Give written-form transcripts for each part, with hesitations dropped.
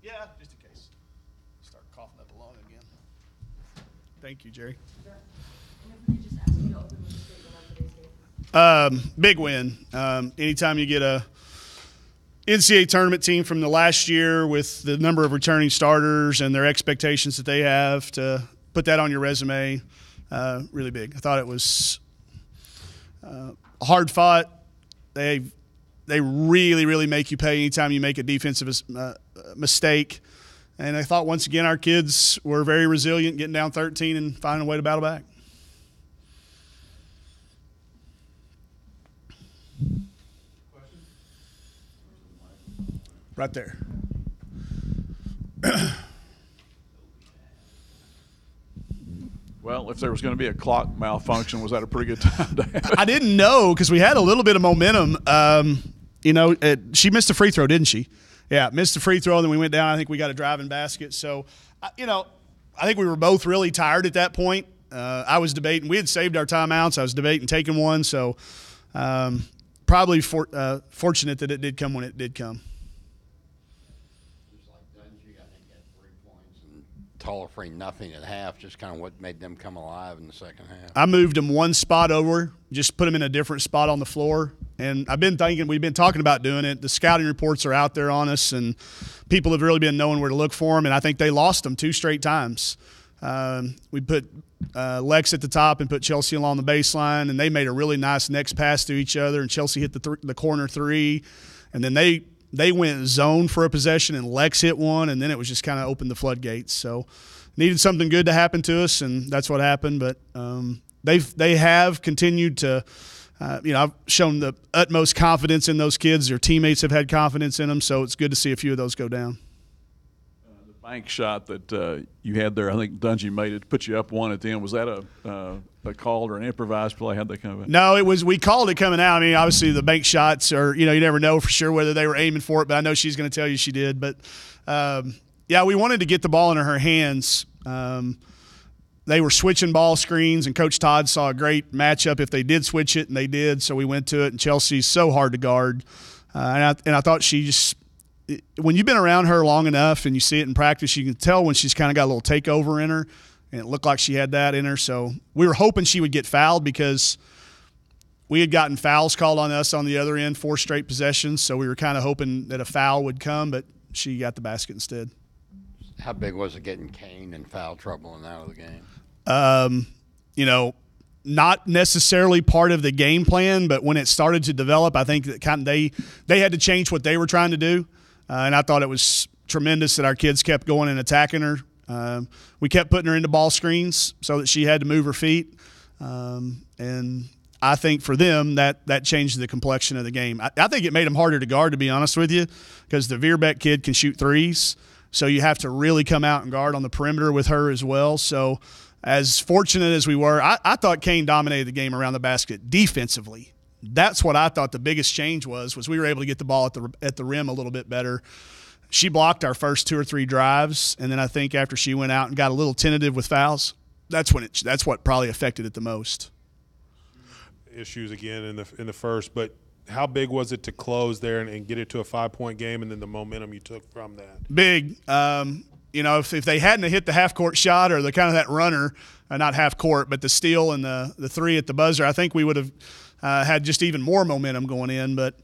Yeah, just in case. Start coughing up a lung again. Thank you, Jerry. Big win. Anytime you get a NCAA tournament team from the last year with the number of returning starters and their expectations that they have, to put that on your resume, really big. I thought it was hard fought. They really, really make you pay anytime you make a defensive mistake. And I thought, once again, our kids were very resilient, getting down 13 and finding a way to battle back. Right there. Well, if there was going to be a clock malfunction, was that a pretty good time to have? I didn't know because we had a little bit of momentum. She missed a free throw, didn't she? Yeah, missed a free throw, and then we went down. I think we got a driving basket. So, I think we were both really tired at that point. I was debating. We had saved our timeouts. I was debating taking one. So, probably fortunate that it did come when it did come. Taller free nothing at half, just kind of what made them come alive in the second half. I moved them one spot over, just put them in a different spot on the floor. And I've been thinking, we've been talking about doing it. The scouting reports are out there on us, and people have really been knowing where to look for them. And I think they lost them 2 straight times. We put Lex at the top and put Chelsea along the baseline, and they made a really nice next pass to each other, and Chelsea hit the corner 3. And then they went zone for a possession, and Lex hit one, and then it was just kind of opened the floodgates. So needed something good to happen to us, and that's what happened. But they have continued to I've shown the utmost confidence in those kids. Their teammates have had confidence in them, so it's good to see a few of those go down. The bank shot that you had there, I think Dungy made it, put you up 1 at the end. Was that a called or an improvised play? How'd they come in? No, it was. We called it coming out. I mean, obviously the bank shots are, you never know for sure whether they were aiming for it, but I know she's going to tell you she did. But, we wanted to get the ball into her hands. They were switching ball screens, and Coach Todd saw a great matchup if they did switch it, and they did, so we went to it. And Chelsea's so hard to guard. And I thought she just – when you've been around her long enough and you see it in practice, you can tell when she's kind of got a little takeover in her, and it looked like she had that in her. So we were hoping she would get fouled because we had gotten fouls called on us on the other end, 4 straight possessions, so we were kind of hoping that a foul would come, but she got the basket instead. How big was it getting Kane in foul trouble and out of the game? Not necessarily part of the game plan, but when it started to develop, I think that they had to change what they were trying to do, and I thought it was tremendous that our kids kept going and attacking her. We kept putting her into ball screens so that she had to move her feet, and I think for them that changed the complexion of the game. I think it made them harder to guard, to be honest with you, because the Veerbeck kid can shoot threes. So you have to really come out and guard on the perimeter with her as well. So as fortunate as we were, I thought Kane dominated the game around the basket defensively. That's what I thought the biggest change was we were able to get the ball at the rim a little bit better. She blocked our first 2 or 3 drives, and then I think after she went out and got a little tentative with fouls, that's what probably affected it the most. Issues again in the first, but how big was it to close there and get it to a 5-point game, and then the momentum you took from that? Big. If they hadn't hit the half-court shot or the kind of that runner, not half-court, but the steal and the 3 at the buzzer, I think we would have had just even more momentum going in. But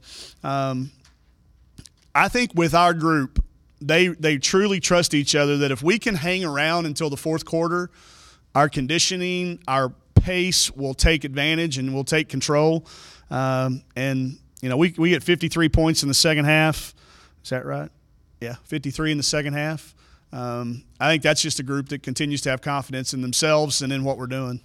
I think with our group, they truly trust each other that if we can hang around until the fourth quarter, our conditioning, our pace will take advantage and we'll take control. We get 53 points in the second half. Is that right? Yeah, 53 in the second half. I think that's just a group that continues to have confidence in themselves and in what we're doing.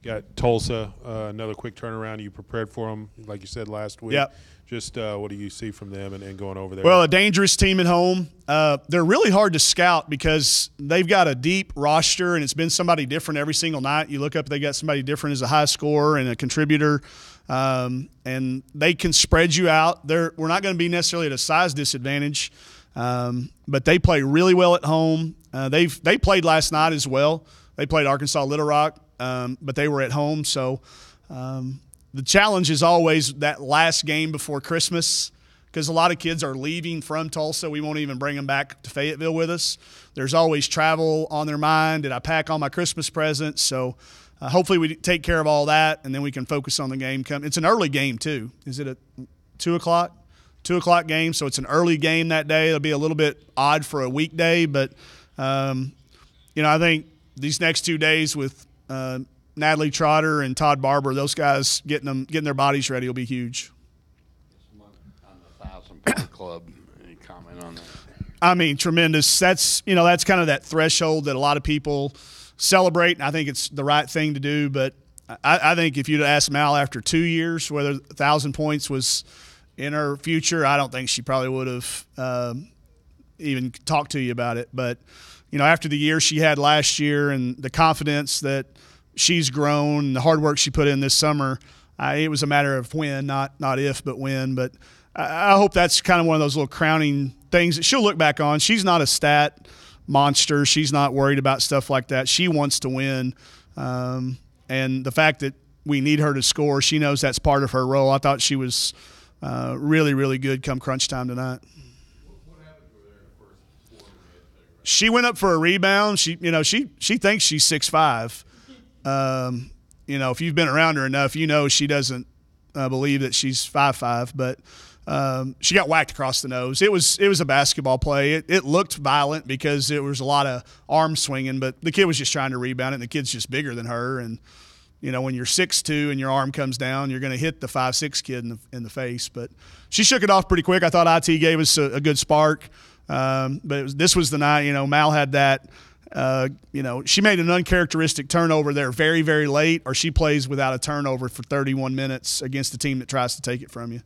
Got Tulsa, another quick turnaround. You prepared for them, like you said last week. Yep. Just what do you see from them and going over there? Well, a dangerous team at home. They're really hard to scout because they've got a deep roster, and it's been somebody different every single night. You look up, they got somebody different as a high scorer and a contributor, and they can spread you out. We're not going to be necessarily at a size disadvantage, but they play really well at home. They played last night as well. They played Arkansas Little Rock, but they were at home, so the challenge is always that last game before Christmas. because a lot of kids are leaving from Tulsa. We won't even bring them back to Fayetteville with us. There's always travel on their mind. Did I pack all my Christmas presents? So hopefully we take care of all that, and then we can focus on the game. It's an early game too. Is it at 2 o'clock? 2 o'clock game, so it's an early game that day. It'll be a little bit odd for a weekday, but I think these next 2 days with Natalie Trotter and Todd Barber, those guys getting their bodies ready will be huge. On the 1,000-point club, any comment on that? I mean, tremendous. That's kind of that threshold that a lot of people celebrate, and I think it's the right thing to do. But I think if you'd asked Mal after 2 years whether 1,000 points was in her future, I don't think she probably would have even talked to you about it. But after the year she had last year and the confidence that she's grown and the hard work she put in this summer, it was a matter of when, not if, but when. But I hope that's kind of one of those little crowning things that she'll look back on. She's not a stat monster. She's not worried about stuff like that. She wants to win. And the fact that we need her to score, she knows that's part of her role. I thought she was really, really good come crunch time tonight. What happened to her there in the first quarter? She went up for a rebound. She thinks she's 6'5". If you've been around her enough, she doesn't believe that she's 5'5", but she got whacked across the nose. It was a basketball play. It looked violent because there was a lot of arm swinging, but the kid was just trying to rebound it, and the kid's just bigger than her. And, when you're 6'2" and your arm comes down, you're going to hit the 5'6" kid in the face. But she shook it off pretty quick. I thought IT gave us a good spark. But this was the night, Mal had that. She made an uncharacteristic turnover there very, very late, or she plays without a turnover for 31 minutes against a team that tries to take it from you.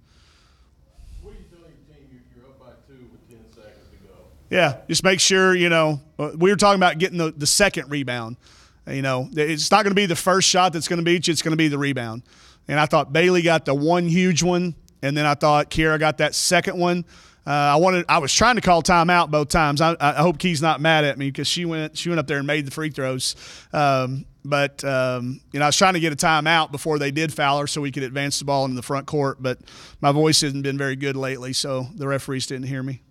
What do you tell your team? You're up by 2 with 10 seconds to go. Yeah, just make sure, we were talking about getting the second rebound. It's not going to be the first shot that's going to beat you. It's going to be the rebound. And I thought Bailey got the one huge one, and then I thought Kiera got that second one. I was trying to call timeout both times. I hope Key's not mad at me because she went up there and made the free throws. But I was trying to get a timeout before they did foul her so we could advance the ball into the front court. But my voice hasn't been very good lately, so the referees didn't hear me.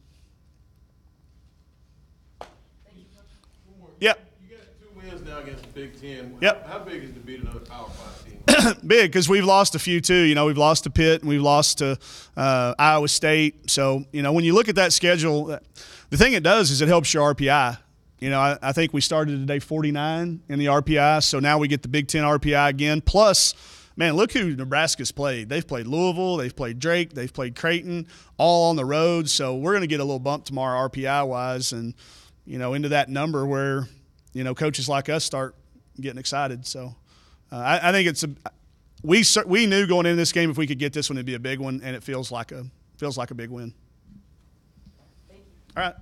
Yep. You got 2 wins now against the Big Ten. Yep. How big is it to beat another Power 5 team? Big, because we've lost a few too. We've lost to Pitt and we've lost to Iowa State. So, when you look at that schedule, the thing it does is it helps your RPI. I think we started today 49 in the RPI, so now we get the Big Ten RPI again. Plus, man, look who Nebraska's played. They've played Louisville, they've played Drake, they've played Creighton, all on the road. So we're going to get a little bump tomorrow RPI-wise and, into that number where, coaches like us start getting excited. So I think we knew going into this game if we could get this one, it'd be a big one, and it feels like a big win. All right.